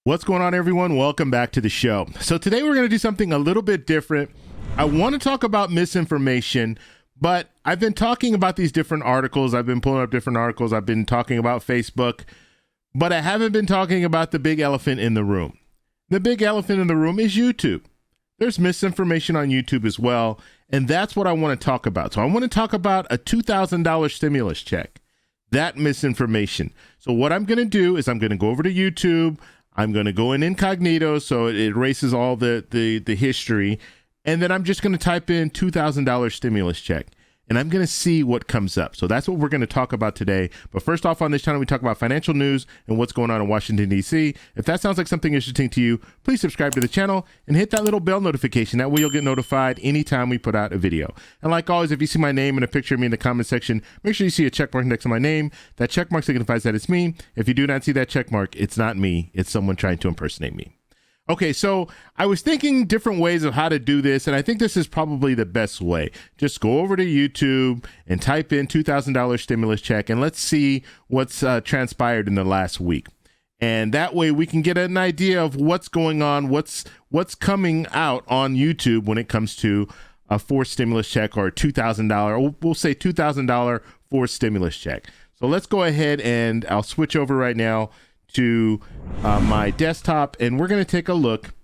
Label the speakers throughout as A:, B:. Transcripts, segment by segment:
A: What's going on, everyone? Welcome back to the show. So today we're going to do something a little bit different. I want to talk about misinformation, but I've been talking about these different articles. I've been pulling up different articles. I've been talking about Facebook, but I haven't been talking about the big elephant in the room. The big elephant in the room is YouTube. There's misinformation on YouTube as well, and that's what I want to talk about. So I want to talk about a $2,000 stimulus check, that misinformation. So what I'm going to do is I'm going to go over to YouTube. I'm going to go in incognito, so it erases all the history. And then I'm just going to type in $2,000 stimulus check. And I'm going to see what comes up. So that's what we're going to talk about today. But first off on this channel, we talk about financial news and what's going on in Washington, D.C. If that sounds like something interesting to you, please subscribe to the channel and hit that little bell notification. That way you'll get notified anytime we put out a video. And like always, if you see my name and a picture of me in the comment section, make sure you see a check mark next to my name. That check mark signifies that it's me. If you do not see that check mark, it's not me. It's someone trying to impersonate me. Okay, so I was thinking different ways of how to do this, and I think this is probably the best way. Just go over to YouTube and type in $2,000 stimulus check, and let's see what's transpired in the last week. And that way we can get an idea of what's going on, what's coming out on YouTube when it comes to a forced stimulus check or a $2,000, or we'll say $2,000 forced stimulus check. So let's go ahead and I'll switch over right now to my desktop, and we're going to take a look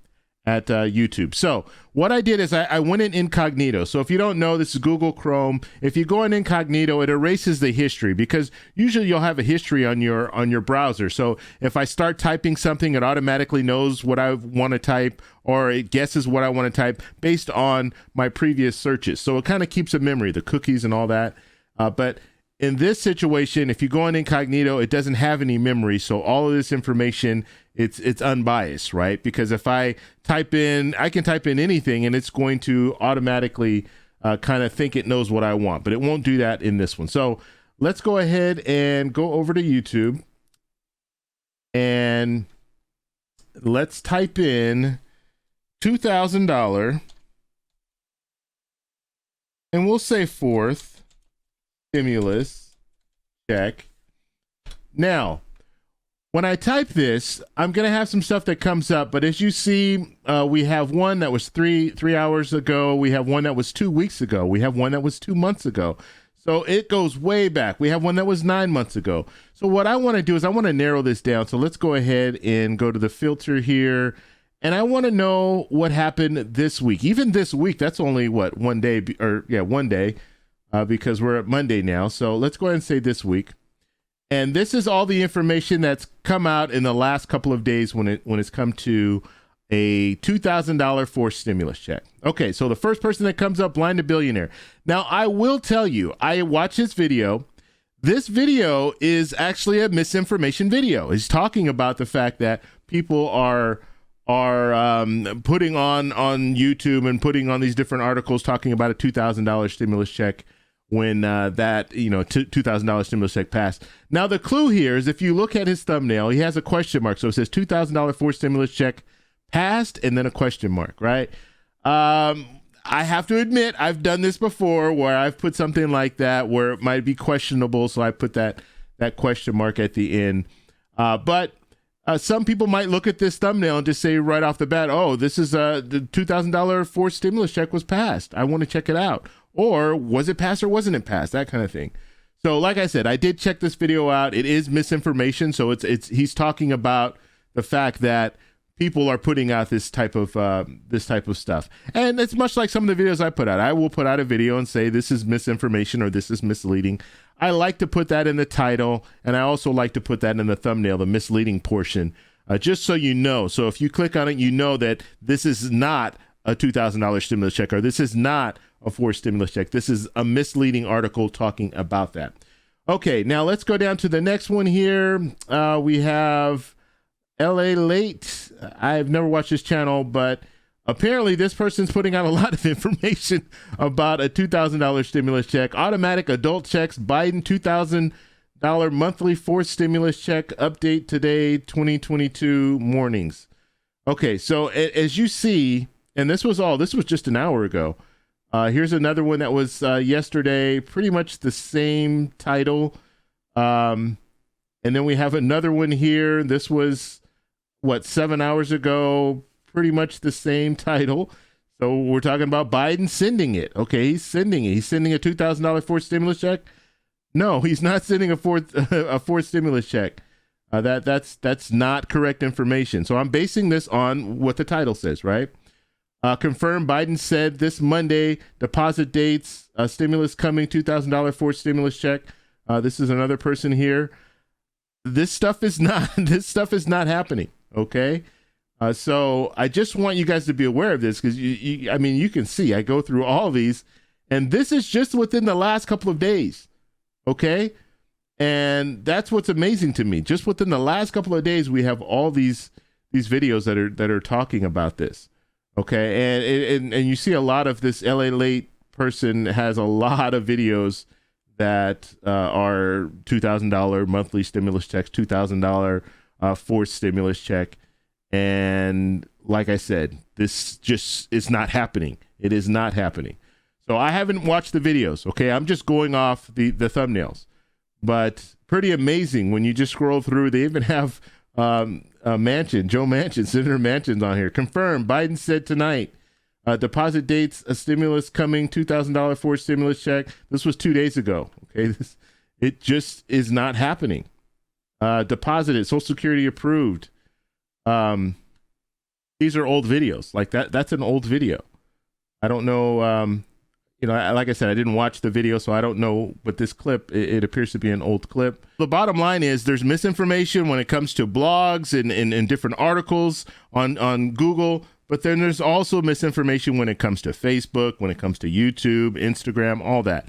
A: at YouTube. So what I did is I went in incognito. So if you don't know, this is Google Chrome. If you go in incognito, it erases the history, because usually you'll have a history on your browser. So if I start typing something, it automatically knows what I want to type, or it guesses what I want to type based on my previous searches. So it kind of keeps a memory, the cookies and all that. But in this situation, if you go in incognito, it doesn't have any memory. So all of this information, it's unbiased, right? Because if I type in, I can type in anything and it's going to automatically kind of think it knows what I want, but it won't do that in this one. So let's go ahead and go over to YouTube and let's type in $2,000 and we'll say fourth stimulus check. Now, when I type this, I'm going to have some stuff that comes up, but as you see, we have one that was three hours ago. We have one that was 2 weeks ago. We have one that was 2 months ago. So it goes way back. We have one that was 9 months ago. So what I want to do is I want to narrow this down. So let's go ahead and go to the filter here. And I want to know what happened this week. Even this week, that's only what, 1 day, or yeah, 1 day. Because we're at Monday now. So let's go ahead and say this week. And this is all the information that's come out in the last couple of days when it's come to a $2,000 forced stimulus check. Okay, so the first person that comes up, Blind to Billionaire. Now, I will tell you, I watched this video. This video is actually a misinformation video. It's talking about the fact that people are putting on YouTube and putting on these different articles talking about a $2,000 stimulus check when that $2,000 stimulus check passed. Now the clue here is if you look at his thumbnail, he has a question mark. So it says $2,000 forced stimulus check passed and then a question mark, right? I have to admit I've done this before where I've put something like that where it might be questionable. So I put that question mark at the end. But some people might look at this thumbnail and just say right off the bat, oh, this is the $2,000 forced stimulus check was passed. I want to check it out. Or was it passed or wasn't it passed? That kind of thing. So like I said, I did check this video out. It is misinformation. So he's talking about the fact that people are putting out this type of stuff. And it's much like some of the videos I put out. I will put out a video and say this is misinformation or this is misleading. I like to put that in the title, and I also like to put that in the thumbnail, the misleading portion, just so you know. So if you click on it, you know that this is not a $2,000 stimulus check, or this is not a forced stimulus check. This is a misleading article talking about that. Okay, now let's go down to the next one here. We have LA Late. I've never watched this channel, but apparently this person's putting out a lot of information about a $2,000 stimulus check. Automatic adult checks, Biden $2,000 monthly forced stimulus check update today, 2022 mornings. Okay, so as you see, and this was just an hour ago. Here's another one that was yesterday, pretty much the same title. And then we have another one here. This was what, 7 hours ago, pretty much the same title. So we're talking about Biden sending it. Okay, he's sending it. He's sending a $2,000 fourth stimulus check. No, he's not sending a fourth stimulus check. That's not correct information. So I'm basing this on what the title says, right? Confirmed, Biden said this Monday, deposit dates, stimulus coming, $2,000 fourth stimulus check. This is another person here. This stuff is not happening. Okay. So I just want you guys to be aware of this, because I mean, you can see I go through all these, and this is just within the last couple of days. Okay. And that's what's amazing to me. Just within the last couple of days, we have all these videos that are talking about this. Okay. And you see a lot of this LA Late person has a lot of videos that are $2,000 monthly stimulus checks, $2,000 fourth stimulus check. And like I said, this just is not happening. It is not happening. So I haven't watched the videos. Okay. I'm just going off the thumbnails, but pretty amazing when you just scroll through. They even have Joe Manchin, Senator Manchin's on here. Confirmed, Biden said tonight, deposit dates, a stimulus coming, $2,000 fourth stimulus check. This was 2 days ago. Okay. It just is not happening. Deposited, Social Security approved. These are old videos. Like that's an old video. I don't know. Like I said, I didn't watch the video, so I don't know. But this clip, it appears to be an old clip. The bottom line is there's misinformation when it comes to blogs and different articles on Google. But then there's also misinformation when it comes to Facebook, when it comes to YouTube, Instagram, all that.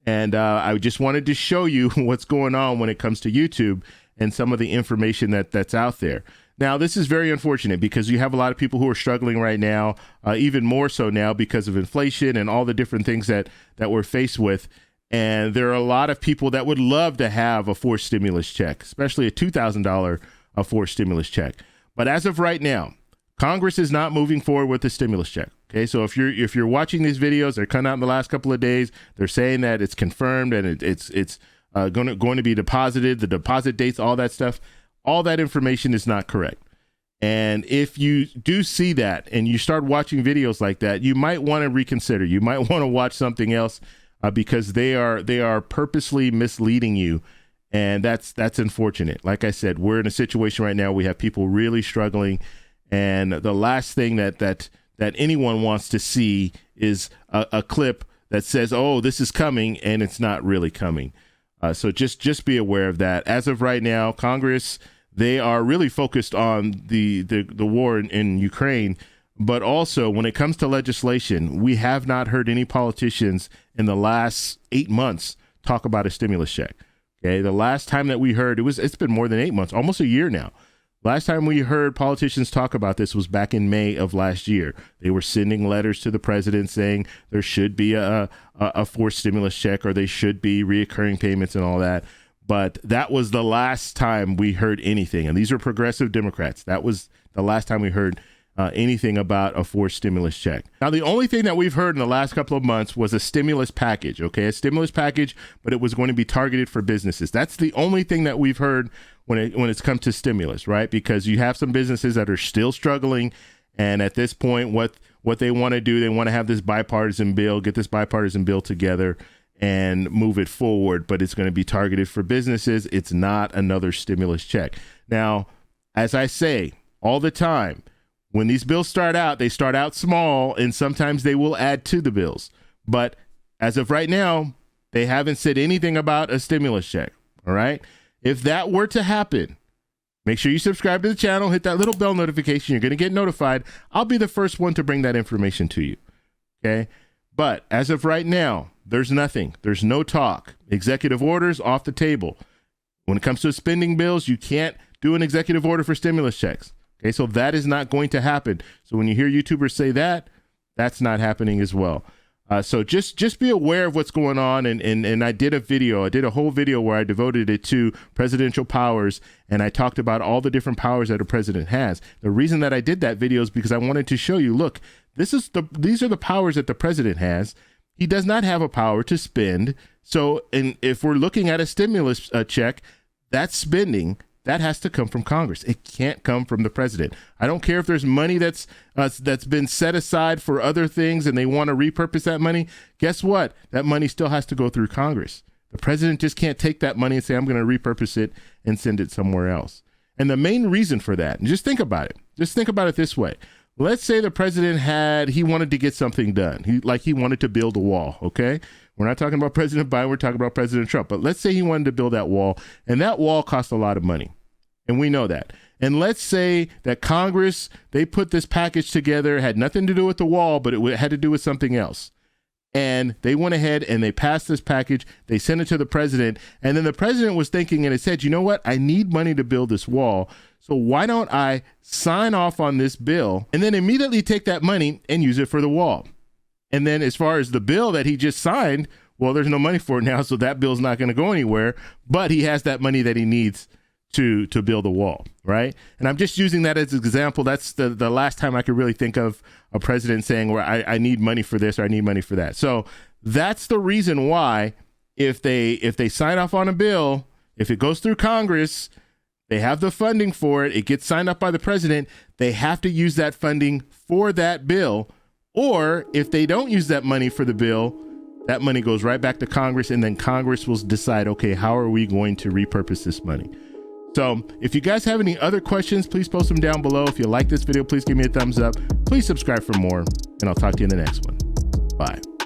A: And I just wanted to show you what's going on when it comes to YouTube and some of the information that's out there. Now, this is very unfortunate because you have a lot of people who are struggling right now, even more so now because of inflation and all the different things that we're faced with. And there are a lot of people that would love to have a forced stimulus check, especially a $2,000 forced stimulus check. But as of right now, Congress is not moving forward with the stimulus check. Okay, so if you're watching these videos, they're coming out in the last couple of days. They're saying that it's confirmed and it's going to be deposited, the deposit dates, all that stuff. All that information is not correct. And if you do see that and you start watching videos like that, you might want to reconsider. You might want to watch something else because they are purposely misleading you. And that's unfortunate. Like I said, we're in a situation right now. We have people really struggling. And the last thing that anyone wants to see is a clip that says, oh, this is coming, and it's not really coming. So just be aware of that. As of right now, Congress, they are really focused on the war in Ukraine, but also when it comes to legislation, we have not heard any politicians in the last 8 months talk about a stimulus check. Okay, the last time that we heard, it's been more than 8 months, almost a year now. Last time we heard politicians talk about this was back in May of last year. They were sending letters to the president saying there should be a forced stimulus check, or they should be reoccurring payments and all that. But that was the last time we heard anything. And these are progressive Democrats. That was the last time we heard anything about a forced stimulus check. Now, the only thing that we've heard in the last couple of months was a stimulus package, okay? A stimulus package, but it was going to be targeted for businesses. That's the only thing that we've heard when it's come to stimulus, right? Because you have some businesses that are still struggling. And at this point, what they want to do, they want to have this bipartisan bill, get this bipartisan bill together and move it forward, but it's going to be targeted for businesses. It's not another stimulus check. Now, as I say all the time, when these bills start out, they start out small, and sometimes they will add to the bills. But as of right now, they haven't said anything about a stimulus check, all right? If that were to happen, make sure you subscribe to the channel, hit that little bell notification. You're going to get notified. I'll be the first one to bring that information to you, okay? But as of right now, there's nothing. There's no talk. Executive orders off the table. When it comes to spending bills, you can't do an executive order for stimulus checks. Okay, so that is not going to happen. So when you hear YouTubers say that, that's not happening as well. So just be aware of what's going on. And I did a whole video where I devoted it to presidential powers, and I talked about all the different powers that a president has. The reason that I did that video is because I wanted to show you, look, these are the powers that the president has. He does not have a power to spend. So, and if we're looking at a stimulus check, that's spending. that has to come from Congress. It can't come from the president. I don't care if there's money that's been set aside for other things and they want to repurpose that money. Guess what? That money still has to go through Congress. The president just can't take that money and say, I'm going to repurpose it and send it somewhere else. And the main reason for that, and just think about it. Just think about it this way. Let's say the president he wanted to get something done. He wanted to build a wall, okay? We're not talking about President Biden, we're talking about President Trump. But let's say he wanted to build that wall, and that wall cost a lot of money. And we know that. And let's say that Congress, they put this package together, had nothing to do with the wall, but it had to do with something else. And they went ahead and they passed this package, they sent it to the president, and then the president was thinking and it said, you know what, I need money to build this wall, so why don't I sign off on this bill and then immediately take that money and use it for the wall? And then as far as the bill that he just signed, well, there's no money for it now, so that bill's not going to go anywhere, but he has that money that he needs to build a wall, right? And I'm just using that as an example. That's the last time I could really think of a president saying, well, I need money for this or I need money for that. So that's the reason why if they sign off on a bill, if it goes through Congress, they have the funding for it, it gets signed up by the president, they have to use that funding for that bill. Or if they don't use that money for the bill, that money goes right back to Congress, and then Congress will decide, okay, how are we going to repurpose this money? So if you guys have any other questions, please post them down below. If you like this video, please give me a thumbs up. Please subscribe for more, and I'll talk to you in the next one. Bye.